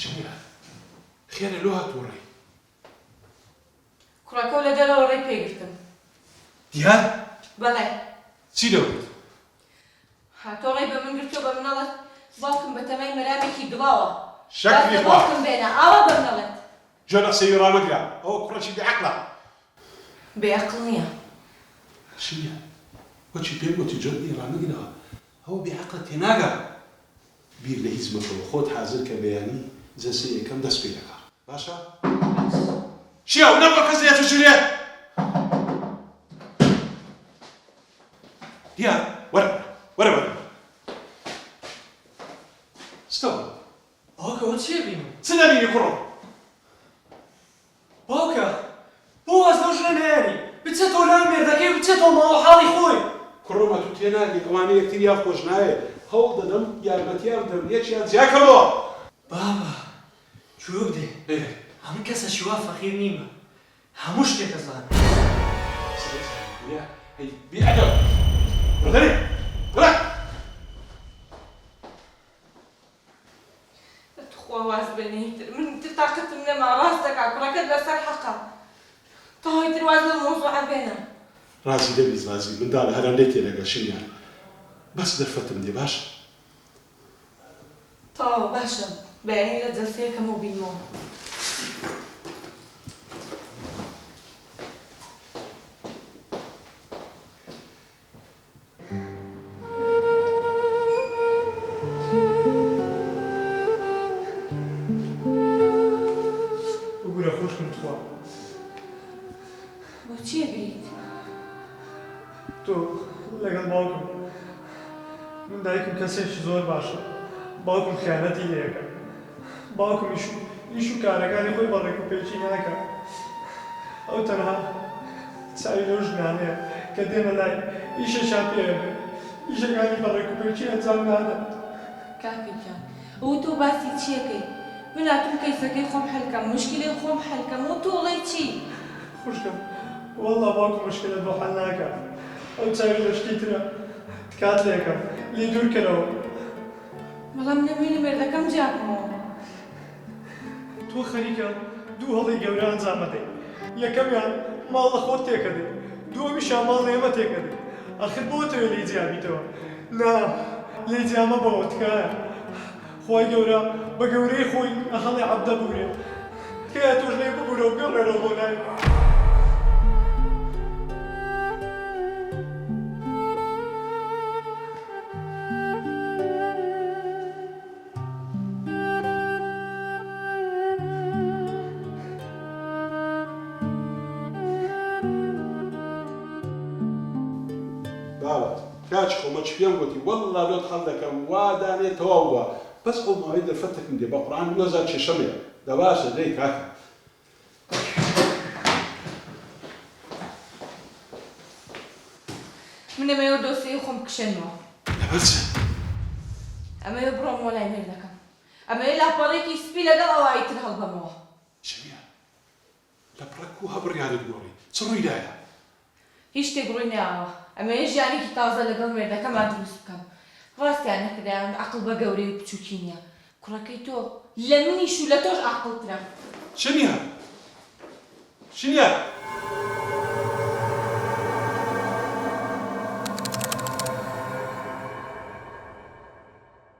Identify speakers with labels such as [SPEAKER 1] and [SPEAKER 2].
[SPEAKER 1] شنيا خير لوها توري
[SPEAKER 2] كراكا ولا دلا وري بيجرتم
[SPEAKER 1] ديال
[SPEAKER 2] بلى
[SPEAKER 1] چی دەوێت؟
[SPEAKER 2] هاتۆڕێ بە من گرتو بە منەڵێت باوکم بە تەمەی مەرامێکی دڵاوە
[SPEAKER 1] شەکری خوا
[SPEAKER 2] باوکم بێنە ئاوا بە منەڵێت
[SPEAKER 1] جۆ لە قسەی ڕامەگرا ئەوە کوڕێکی بێعەقڵە
[SPEAKER 2] بێعەقڵ نییە
[SPEAKER 1] شنیە وەچی پێم گوتی جۆی ڕامەگرەوە ئەوە بێعەقڵە تێناگا بیر لە هیچ مەکەوە خۆت حازر کە بەیانی جەسەی یەکەم دەست پێ دەکا باشە؟ چییە و نەبووە کەس لێ تووشێ دیار وەرە ستەوە
[SPEAKER 3] باوکەوە چێ بینم؟
[SPEAKER 1] چ دەبینی کوڕم؟
[SPEAKER 3] باوکە بۆ واز لەو ژنە نەیانی بچێتەوە لای مێردەکەی بچێتەوە ماوە حاڵی خۆی
[SPEAKER 1] کوڕمە تو تێناگەی ئەوانە یەکتریان خۆش نایە هەوڵ دەدەم یارمەتیان بدەم یەکیان جیاکەمەوە
[SPEAKER 3] بابا گوێ بدێ هەموو کەسە شیوا فەقیر نیمە هەموو شتێک دەزانێت
[SPEAKER 1] بێئەدەب بەدەرێ بڕە
[SPEAKER 2] تخوا واز بێنیتر من تر تاقەتم نەما ڕاست دەکا کوڕەکەت لەسەر حەقە تاهۆی تر واز لە مۆزوعە بێنە
[SPEAKER 1] ڕازی دەبیز ڕازی منداڵە هەرەندەی تێدەگە شنیان بەس دەرفەتم دێ باش
[SPEAKER 2] تاوە باشە بەیانی لە جەلسەیەکەمەوە بینەوە
[SPEAKER 3] بگورە خۆشکم تخوا
[SPEAKER 2] بۆ چییە گریت؟
[SPEAKER 3] تۆ لەگەڵ باوکم من دایکم کەسێکی زۆر باشە باوکم خیانەتی لێەکە باوکم ئیش و کارەکانی خۆی بەڕێک و پێچی ناکە ئەو تەنها چاوی لەو ژنانەیە کە دێنە لای ئیشەشان پێبێ ئیشەکانی بەڕێک و پێچی ئەنجام نادە
[SPEAKER 2] کاکەکان ئەو تۆ باسی چیەکەی؟ من هاتووم کەیفەکەی خۆم حەلکەم مشکلەی خۆم حەلکەم و تۆڵی چی؟
[SPEAKER 3] خوشکم وەڵڵا باوکم مشکلت بۆ حەل ناکە ئەو چاوی لە شتی ترە تکات لێکەم لێ دوورکەرەوە
[SPEAKER 2] بەڵام نەمێنی مێردەکەم جابمەوە
[SPEAKER 3] تۆ خەریکە دوو هەڵی گەورە ئەنجام مەدەی یەکەمیان ماڵ لە خۆت تێکەدەی دووەمیشیان ماڵ لە ئێمە تێکەدەی ئەخر بۆ تەوێ لێی جیابیتەوە نا لێی جیامە بەوە تکایە خوای گەورە بە گەورەی خۆی ئەهەڵی عەبدە بورێ تکایە تۆش لێ ببورە و بێڵێرەوە بۆ لای
[SPEAKER 1] کاچ خۆمە چ پێم گوتی وەڵڵا لۆت هەڵ دەکەم وا دانێتەوە وە بەس ئەو ماوەی دەرفەتێکم دێ بە قورئان نۆزار چێشەمەیە دەباشە دەی کاکە
[SPEAKER 2] من ئەمەوە دۆسیەی خۆم کشێنەوە
[SPEAKER 1] لەبەر چ؟
[SPEAKER 2] ئەمەوە بڕۆمەوە لای مێردەکەم ئەمەوە لاپەڕێکی سپی لەگەڵ ئەوایی تر هەڵبەمەوە
[SPEAKER 1] چنیە؟ لە پڕەک و هەبڕیارت گۆڕی چ ڕوویدایە؟
[SPEAKER 2] هیچ شتێک ڕووی ناوە ئەمەیە ژیانێکی تازە لەگەڵ مێردەکەما دروست بکەم ڕاستیان نەکردیان عەقڵ بە گەورەی و بچووکی نییە کوڕەکەی تۆ لە منیش و لە تۆش عەقڵترە
[SPEAKER 1] شنیە؟